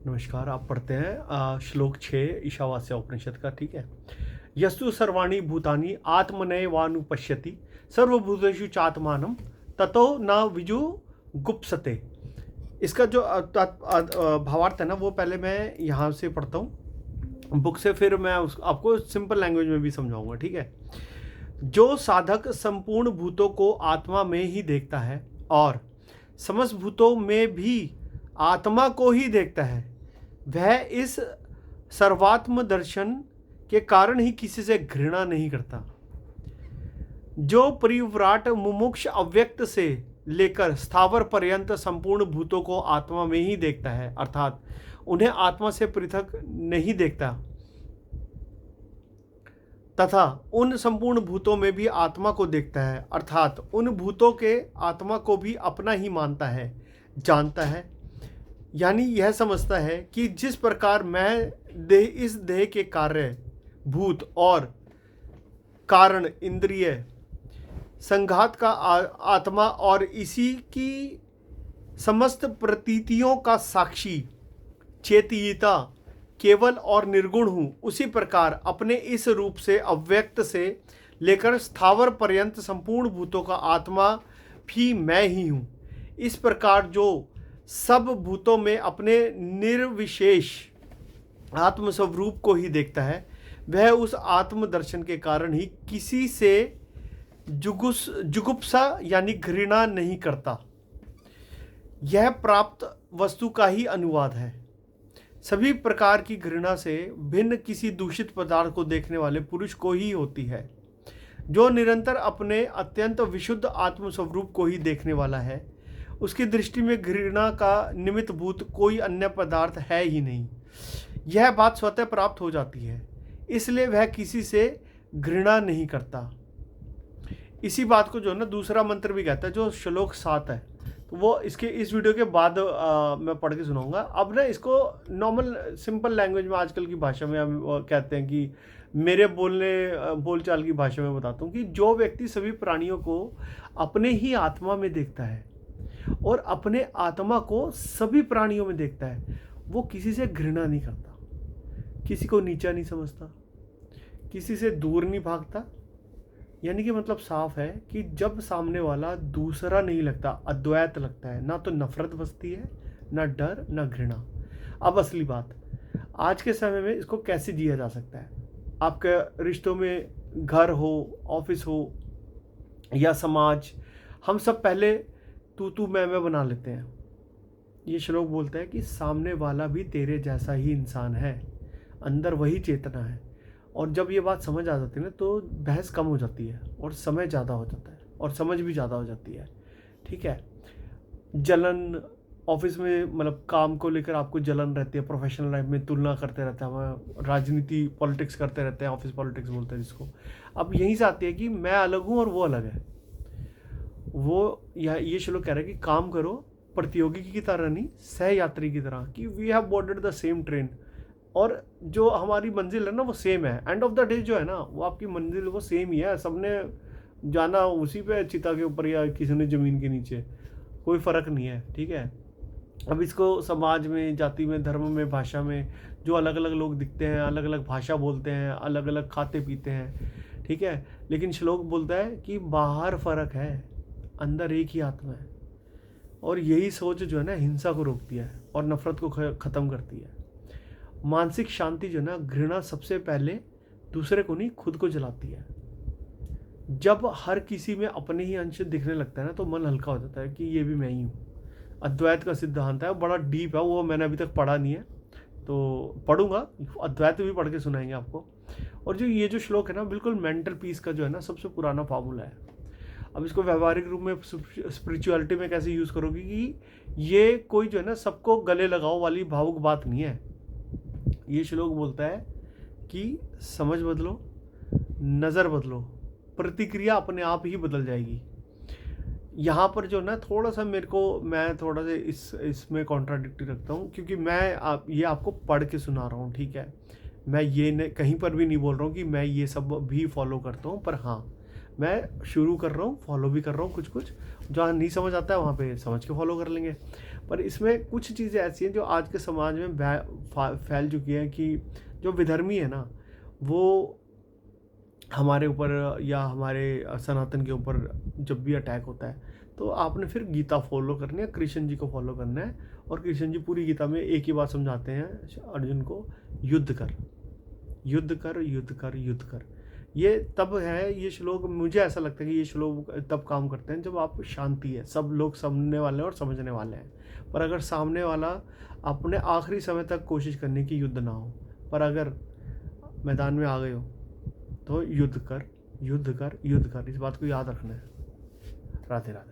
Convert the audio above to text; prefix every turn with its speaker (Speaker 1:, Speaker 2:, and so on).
Speaker 1: नमस्कार। आप पढ़ते हैं श्लोक 6 ईशावास्य उपनिषद का। ठीक है। यस्तु सर्वाणि भूतानि आत्मनैवानुपश्यति सर्वभूतेषु चात्मानं ततो न विजु गुप्सते। इसका जो भावार्थ है ना, वो पहले मैं यहाँ से पढ़ता हूँ बुक से, फिर मैं आपको सिंपल लैंग्वेज में भी समझाऊंगा। ठीक है। जो साधक संपूर्ण भूतों को आत्मा में ही देखता है और समस्त भूतों में भी आत्मा को ही देखता है, वह इस सर्वात्म दर्शन के कारण ही किसी से घृणा नहीं करता। जो परिव्राट मुमुक्ष अव्यक्त से लेकर स्थावर पर्यंत संपूर्ण भूतों को आत्मा में ही देखता है, अर्थात उन्हें आत्मा से पृथक नहीं देखता, तथा उन संपूर्ण भूतों में भी आत्मा को देखता है, अर्थात उन भूतों के आत्मा को भी अपना ही मानता है, जानता है। यानी यह समझता है कि जिस प्रकार मैं इस देह के कार्य, भूत और कारण, इंद्रिय, संघात का आत्मा और इसी की समस्त प्रतीतियों का साक्षी, चेतयिता, केवल और निर्गुण हूँ, उसी प्रकार अपने इस रूप से अव्यक्त से लेकर स्थावर पर्यंत संपूर्ण भूतों का आत्मा भी मैं ही हूँ। इस प्रकार जो सब भूतों में अपने निर्विशेष आत्मस्वरूप को ही देखता है, वह उस आत्म दर्शन के कारण ही किसी से जुगुप्सा यानी घृणा नहीं करता। यह प्राप्त वस्तु का ही अनुवाद है। सभी प्रकार की घृणा से भिन्न किसी दूषित पदार्थ को देखने वाले पुरुष को ही होती है। जो निरंतर अपने अत्यंत विशुद्ध आत्मस्वरूप को ही देखने वाला है, उसकी दृष्टि में घृणा का निमित्त भूत कोई अन्य पदार्थ है ही नहीं। यह बात स्वतः प्राप्त हो जाती है, इसलिए वह किसी से घृणा नहीं करता। इसी बात को जो ना दूसरा मंत्र भी कहता है, जो श्लोक 7 है, तो वो इसके इस वीडियो के बाद मैं पढ़ के सुनाऊंगा। अब ना इसको नॉर्मल सिंपल लैंग्वेज में, आजकल की भाषा में हम कहते हैं कि मेरे बोलचाल की भाषा में बताता हूँ कि जो व्यक्ति सभी प्राणियों को अपने ही आत्मा में देखता है और अपने आत्मा को सभी प्राणियों में देखता है, वो किसी से घृणा नहीं करता, किसी को नीचा नहीं समझता, किसी से दूर नहीं भागता। यानी कि मतलब साफ है कि जब सामने वाला दूसरा नहीं लगता, अद्वैत लगता है, ना तो नफरत बसती है, ना डर, ना घृणा। अब असली बात, आज के समय में इसको कैसे जिया जा सकता है। आपके रिश्तों में, घर हो, ऑफिस हो या समाज, हम सब पहले तू मैं बना लेते हैं। ये श्लोक बोलता है कि सामने वाला भी तेरे जैसा ही इंसान है, अंदर वही चेतना है। और जब ये बात समझ आ जाती है ना, तो बहस कम हो जाती है और समय ज़्यादा हो जाता है और समझ भी ज़्यादा हो जाती है। ठीक है। जलन ऑफिस में, मतलब काम को लेकर आपको जलन रहती है, प्रोफेशनल लाइफ में तुलना करते रहते हैं, हम राजनीति पॉलिटिक्स करते रहते हैं, ऑफिस पॉलिटिक्स बोलते हैं जिसको। अब यहीं से आती है कि मैं अलग हूँ और वो अलग है। वो ये श्लोक कह रहा है कि काम करो प्रतियोगी की तरह नहीं, सहयात्री की तरह, कि we have boarded the same train और जो हमारी मंजिल है ना वो सेम है। एंड ऑफ द डे जो है ना, वो आपकी मंजिल वो सेम ही है। सबने जाना उसी पे, चिता के ऊपर या किसी ने ज़मीन के नीचे, कोई फ़र्क नहीं है। ठीक है। अब इसको समाज में, जाति में, धर्म में, भाषा में जो अलग अलग लोग दिखते हैं, अलग अलग भाषा बोलते हैं, अलग अलग खाते पीते हैं, ठीक है, लेकिन श्लोक बोलता है कि बाहर फ़र्क है, अंदर एक ही आत्मा है। और यही सोच जो है ना, हिंसा को रोकती है और नफरत को ख़त्म करती है। मानसिक शांति जो है ना, घृणा सबसे पहले दूसरे को नहीं, खुद को जलाती है। जब हर किसी में अपने ही अंश दिखने लगता है ना, तो मन हल्का हो जाता है कि ये भी मैं ही हूँ। अद्वैत का सिद्धांत है, बड़ा डीप है, वो मैंने अभी तक पढ़ा नहीं है, तो पढ़ूंगा, अद्वैत भी पढ़ के सुनाएंगे आपको। और जो ये जो श्लोक है ना, बिल्कुल मेंटल पीस का जो है ना सबसे पुराना फार्मूला है। अब इसको व्यवहारिक रूप में, स्पिरिचुअलिटी में कैसे यूज़ करोगे कि ये कोई जो है ना सबको गले लगाओ वाली भावुक बात नहीं है। ये श्लोक बोलता है कि समझ बदलो, नज़र बदलो, प्रतिक्रिया अपने आप ही बदल जाएगी। यहाँ पर जो ना थोड़ा सा मैं थोड़ा सा इसमें कॉन्ट्राडिक्टी रखता हूँ, क्योंकि ये आपको पढ़ के सुना रहा हूँ। ठीक है। मैं ये कहीं पर भी नहीं बोल रहा हूँ कि मैं ये सब भी फॉलो करता हूँ, पर हाँ, मैं शुरू कर रहा हूँ, फॉलो भी कर रहा हूँ। कुछ जहाँ नहीं समझ आता है वहाँ पे समझ के फॉलो कर लेंगे। पर इसमें कुछ चीज़ें ऐसी हैं जो आज के समाज में फैल चुकी हैं कि जो विधर्मी है ना, वो हमारे ऊपर या हमारे सनातन के ऊपर जब भी अटैक होता है तो आपने फिर गीता फॉलो करनी है, कृष्ण जी को फॉलो करना है। और कृष्ण जी पूरी गीता में एक ही बात समझाते हैं अर्जुन को, युद्ध कर, युद्ध कर, युद्ध कर, युद्ध कर। ये तब है, ये श्लोक मुझे ऐसा लगता है कि ये श्लोक तब काम करते हैं जब आप शांति है, सब लोग सुनने वाले हैं और समझने वाले हैं। पर अगर सामने वाला अपने आखिरी समय तक कोशिश करने की युद्ध ना हो, पर अगर मैदान में आ गए हो तो युद्ध कर, युद्ध कर, युद्ध कर। इस बात को याद रखना है। राधे राधे।